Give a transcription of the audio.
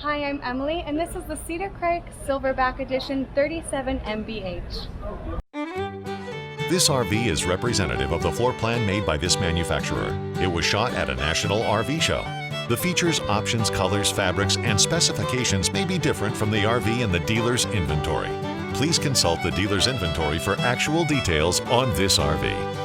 Hi, I'm Emily, and this is the Cedar Creek Silverback Edition-37MBH. This RV is representative of the floor plan made by this manufacturer. It was shot at a national RV show. The features, options, colors, fabrics, and specifications may be different from the RV in the dealer's inventory. Please consult the dealer's inventory for actual details on this RV.